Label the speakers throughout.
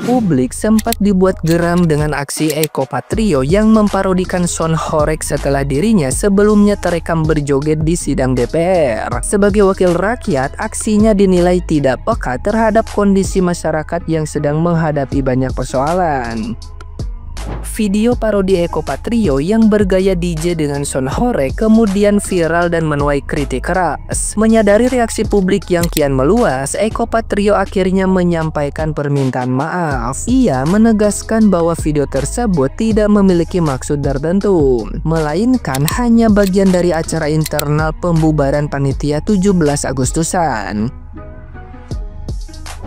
Speaker 1: Publik sempat dibuat geram dengan aksi Eko Patrio yang memparodikan Son Horeg setelah dirinya sebelumnya terekam berjoget di sidang DPR. Sebagai wakil rakyat, aksinya dinilai tidak peka terhadap kondisi masyarakat yang sedang menghadapi banyak persoalan. Video parodi Eko Patrio yang bergaya DJ dengan Son Horeg kemudian viral dan menuai kritik keras. Menyadari reaksi publik yang kian meluas, Eko Patrio akhirnya menyampaikan permintaan maaf. Ia menegaskan bahwa video tersebut tidak memiliki maksud tertentu, melainkan hanya bagian dari acara internal pembubaran panitia 17 Agustusan.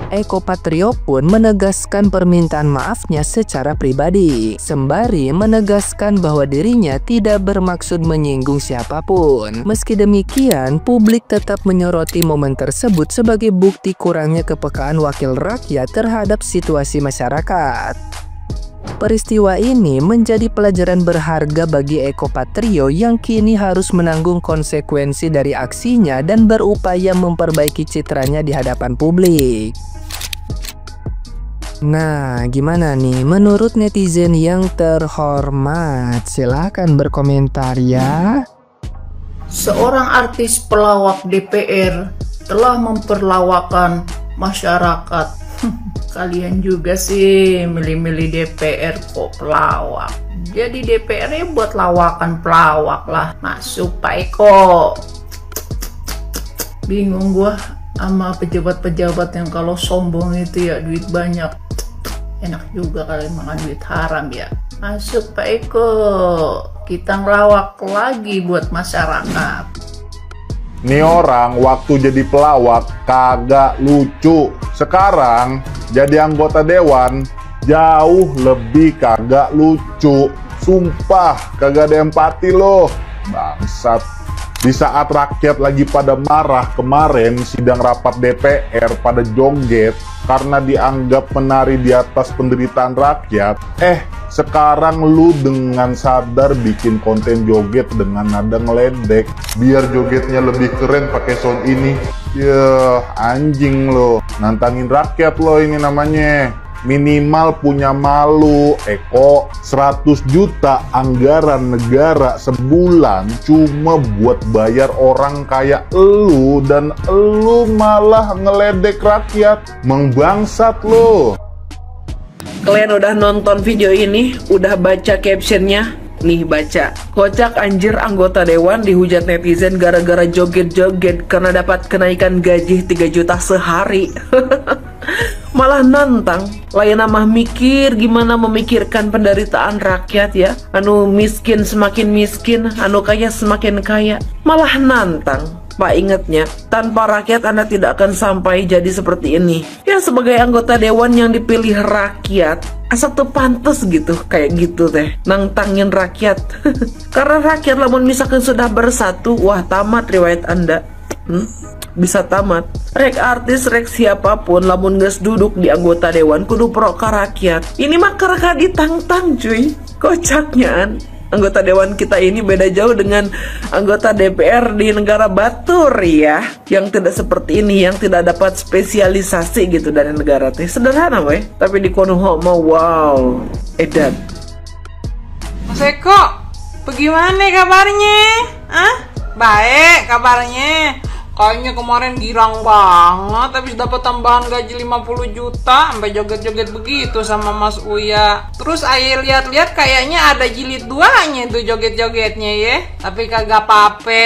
Speaker 1: Eko Patrio pun menegaskan permintaan maafnya secara pribadi, sembari menegaskan bahwa dirinya tidak bermaksud menyinggung siapapun. Meski demikian, publik tetap menyoroti momen tersebut sebagai bukti kurangnya kepekaan wakil rakyat terhadap situasi masyarakat. Peristiwa ini menjadi pelajaran berharga bagi Eko Patrio yang kini harus menanggung konsekuensi dari aksinya dan berupaya memperbaiki citranya di hadapan publik. Nah, gimana nih menurut netizen yang terhormat? Silahkan berkomentar ya.
Speaker 2: Seorang artis pelawak DPR telah memperlawakan masyarakat. Kalian juga sih milih-milih DPR kok pelawak. Jadi DPR-nya buat lawakan pelawak lah. Masuk Pak Eko. Bingung gua sama pejabat-pejabat yang kalau sombong itu ya duit banyak. Enak juga kalian makan duit haram ya. Masuk Pak Eko. Kita ngelawak lagi buat masyarakat.
Speaker 3: Nih orang waktu jadi pelawak kagak lucu. Sekarang jadi anggota dewan jauh lebih kagak lucu. Sumpah kagak ada empati loh. Bangsat. Di saat rakyat lagi pada marah kemarin sidang rapat DPR pada joget karena dianggap menari di atas penderitaan rakyat. Sekarang lu dengan sadar bikin konten joget dengan nada ngeledek biar jogetnya lebih keren pakai sound ini. Yah, anjing lo. Nantangin rakyat lo ini namanya. Minimal punya malu. Eko, 100 juta anggaran negara sebulan cuma buat bayar orang kayak elu dan elu malah ngeledek rakyat. Mengbangsat lo.
Speaker 4: Kalian udah nonton video ini? Udah baca captionnya? Nih baca, kocak anjir anggota dewan dihujat netizen gara-gara joget-joget karena dapat kenaikan gaji 3 juta sehari. Malah nantang, lain mah mikir gimana memikirkan penderitaan rakyat ya. Anu miskin semakin miskin, anu kaya semakin kaya. Malah nantang. Pak ingatnya, tanpa rakyat Anda tidak akan sampai jadi seperti ini. Ya sebagai anggota dewan yang dipilih rakyat, asal tuh pantes gitu, kayak gitu teh, nantangin rakyat. Karena rakyat lamun misalkan sudah bersatu, wah tamat riwayat Anda. Bisa tamat. Rek artis, rek siapapun, lamun geus duduk di anggota dewan, kudu pro ka rakyat. Ini mah karena ditantang cuy. Kocaknya an. Anggota dewan kita ini beda jauh dengan anggota DPR di negara batur ya, yang tidak seperti ini, yang tidak dapat spesialisasi gitu dari negara teh. Sederhana weh, tapi di Konoha mau wow, edan.
Speaker 5: Mas Eko, bagaimana kabarnya? Baik kabarnya. Kayaknya kemarin girang banget, habis dapat tambahan gaji 50 juta, sampai joget-joget begitu sama Mas Uya. Terus Aye lihat-lihat kayaknya ada jilid 2-nya tuh joget-jogetnya ya. Tapi kagak apa-apa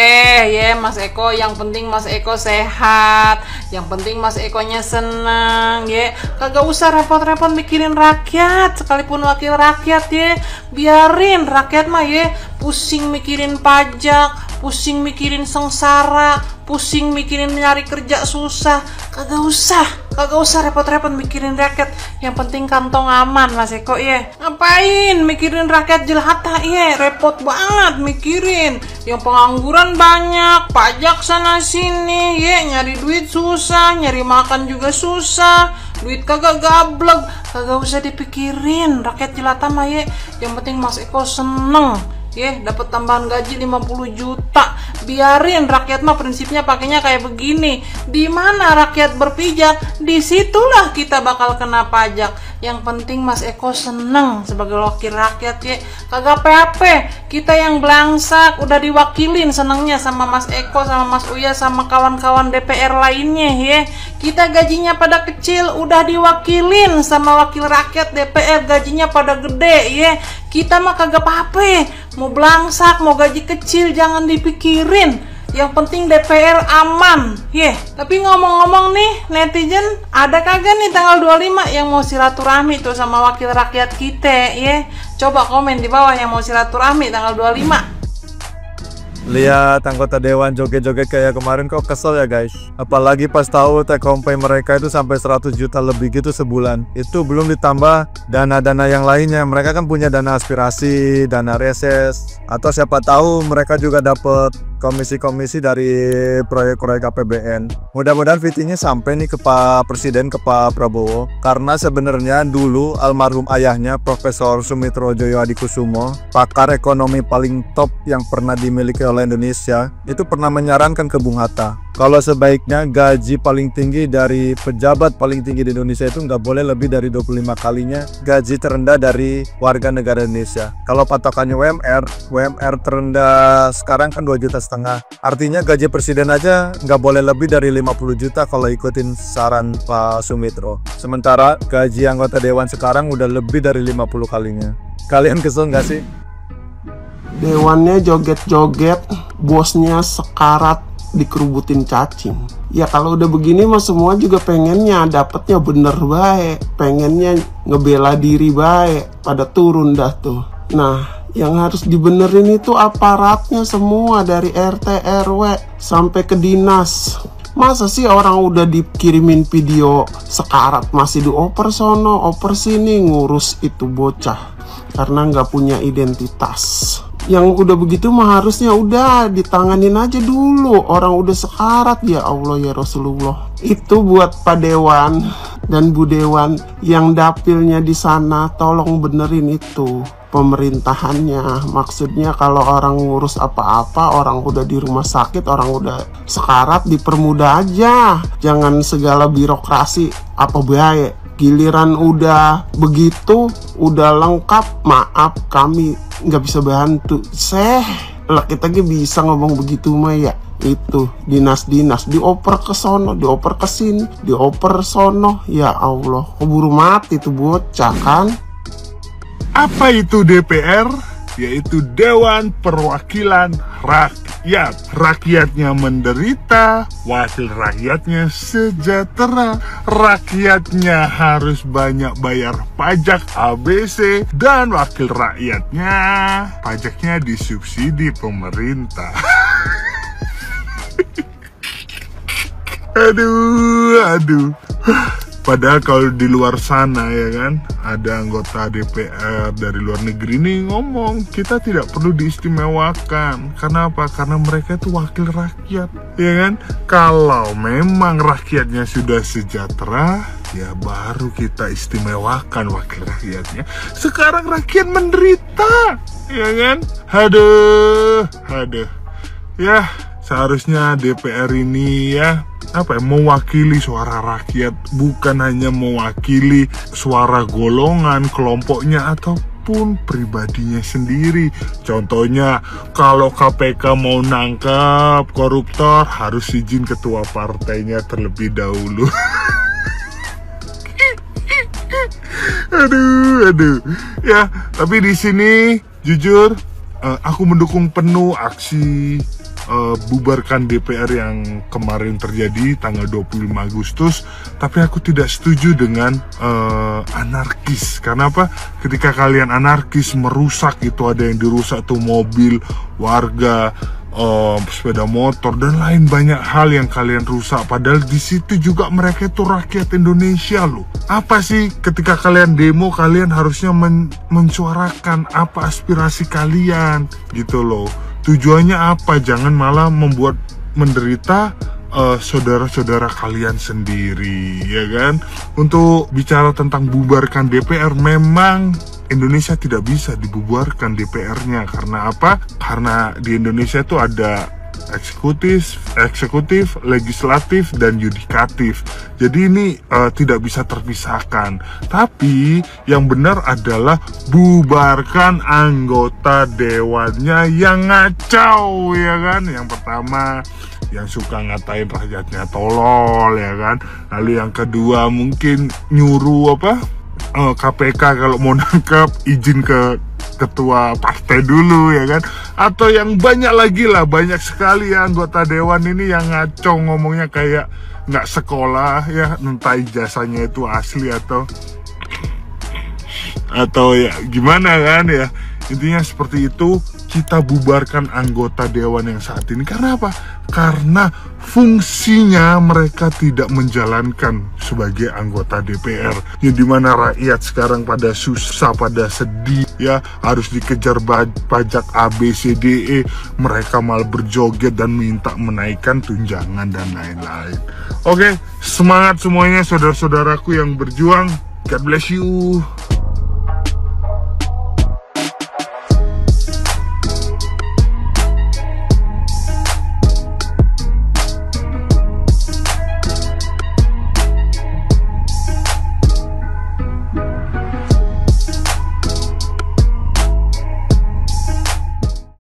Speaker 5: ya Mas Eko, yang penting Mas Eko sehat, yang penting Mas Ekonya senang ya. Kagak usah repot-repot mikirin rakyat, sekalipun wakil rakyat ya. Biarin rakyat mah ya pusing mikirin pajak, pusing mikirin sengsara, pusing mikirin nyari kerja susah. Kagak usah repot-repot mikirin rakyat. Yang penting kantong aman Mas Eko ya. Ngapain mikirin rakyat jelata ya, repot banget mikirin. Yang pengangguran banyak, pajak sana sini ya, nyari duit susah, nyari makan juga susah, duit kagak gablek. Kagak usah dipikirin rakyat jelata mah ya. Yang penting Mas Eko seneng dapat tambahan gaji 50 juta. Biarin, rakyat mah prinsipnya pakainya kayak begini. Di mana rakyat berpijak, disitulah kita bakal kena pajak. Yang penting Mas Eko seneng sebagai wakil rakyat kagak PHP. Kita yang belangsak udah diwakilin senengnya sama Mas Eko, sama Mas Uya, sama kawan-kawan DPR lainnya Kita gajinya pada kecil udah diwakilin sama wakil rakyat DPR, gajinya pada gede Kita mah kagak apa-apa. Mau belangsak, mau gaji kecil jangan dipikirin. Yang penting DPR aman. Tapi ngomong-ngomong nih, netizen, ada kagak nih tanggal 25 yang mau silaturahmi tuh sama wakil rakyat kita Coba komen di bawah yang mau silaturahmi tanggal 25.
Speaker 6: Lihat anggota dewan joget-joget kayak kemarin kok kesel ya guys. Apalagi pas tahu take home pay mereka itu sampai 100 juta lebih gitu sebulan. Itu belum ditambah dana-dana yang lainnya. Mereka kan punya dana aspirasi, dana reses, atau siapa tahu mereka juga dapat komisi-komisi dari proyek-proyek APBN. Mudah-mudahan VT-nya sampai nih ke Pak Presiden, ke Pak Prabowo. Karena sebenarnya dulu almarhum ayahnya Profesor Sumitro Joyo Adikusumo, pakar ekonomi paling top yang pernah dimiliki oleh Indonesia, itu pernah menyarankan ke Bung Hatta kalau sebaiknya gaji paling tinggi dari pejabat paling tinggi di Indonesia itu nggak boleh lebih dari 25 kalinya gaji terendah dari warga negara Indonesia. Kalau patokannya WMR terendah sekarang kan 2,5 juta. Artinya gaji presiden aja nggak boleh lebih dari 50 juta kalau ikutin saran Pak Sumitro. Sementara gaji anggota dewan sekarang udah lebih dari 50 kalinya. Kalian kesel nggak sih?
Speaker 7: Dewannya joget-joget, bosnya sekarat dikerubutin cacing. Ya kalau udah begini mah semua juga pengennya dapetnya bener baik, pengennya ngebela diri baik, pada turun dah tuh. Nah, yang harus dibenerin itu aparatnya semua dari RT RW sampai ke dinas. Masa sih orang udah dikirimin video sekarat masih dioper sono, oper sini, ngurus itu bocah karena nggak punya identitas. Yang udah begitu mah harusnya udah ditanganin aja dulu. Orang udah sekarat, ya Allah ya Rasulullah. Itu buat Pak Dewan dan Bu Dewan yang dapilnya di sana, tolong benerin itu pemerintahannya. Maksudnya kalau orang ngurus apa-apa, orang udah di rumah sakit, orang udah sekarat, dipermudah aja. Jangan segala birokrasi apa baik. Giliran udah begitu, udah lengkap, maaf kami nggak bisa bantu. Lah kita bisa ngomong begitu mah ya. Itu dinas-dinas dioper ke sono, dioper ke sini, dioper sono. Ya Allah, keburu mati tuh bocah kan.
Speaker 3: Apa itu DPR? Yaitu Dewan Perwakilan Rakyat. Rakyatnya menderita, wakil rakyatnya sejahtera. Rakyatnya harus banyak bayar pajak ABC, dan wakil rakyatnya pajaknya disubsidi pemerintah. Aduh. Padahal kalau di luar sana ya kan, ada anggota DPR dari luar negeri nih ngomong kita tidak perlu diistimewakan. Karena apa? Karena mereka itu wakil rakyat, ya kan? Kalau memang rakyatnya sudah sejahtera, ya baru kita istimewakan wakil rakyatnya. Sekarang rakyat menderita, ya kan? Aduh. Ya, seharusnya DPR ini ya mewakili suara rakyat, bukan hanya mewakili suara golongan, kelompoknya ataupun pribadinya sendiri. Contohnya kalau KPK mau nangkap koruptor harus izin ketua partainya terlebih dahulu. Aduh. Ya, tapi di sini jujur aku mendukung penuh aksi bubarkan DPR yang kemarin terjadi tanggal 25 Agustus. Tapi aku tidak setuju dengan anarkis. Karena apa? Ketika kalian anarkis merusak, itu ada yang dirusak tuh mobil warga, sepeda motor dan lain banyak hal yang kalian rusak. Padahal di situ juga mereka itu rakyat Indonesia loh. Apa sih ketika kalian demo, kalian harusnya mensuarakan apa aspirasi kalian gitu loh. Tujuannya apa? Jangan malah membuat menderita saudara-saudara kalian sendiri, ya kan? Untuk bicara tentang bubarkan DPR, memang Indonesia tidak bisa dibubarkan DPR-nya. Karena apa? Karena di Indonesia itu ada eksekutif, legislatif, dan yudikatif. Jadi ini tidak bisa terpisahkan. Tapi yang benar adalah bubarkan anggota dewannya yang ngacau, ya kan? Yang pertama, yang suka ngatain rakyatnya tolol, ya kan? Lalu yang kedua mungkin nyuruh KPK kalau mau nangkap izin ke ketua partai dulu, ya kan? Atau yang banyak lagi lah, banyak sekali ya anggota dewan ini yang ngaco ngomongnya kayak nggak sekolah, ya, entah ijazahnya itu asli atau ya gimana kan, ya. Intinya seperti itu. Kita bubarkan anggota dewan yang saat ini. Karena apa? Karena fungsinya mereka tidak menjalankan sebagai anggota DPR. Ya, dimana rakyat sekarang pada susah, pada sedih, ya, harus dikejar pajak ABCDE. Mereka malah berjoget dan minta menaikkan tunjangan dan lain-lain. Oke, semangat semuanya saudara-saudaraku yang berjuang. God bless you.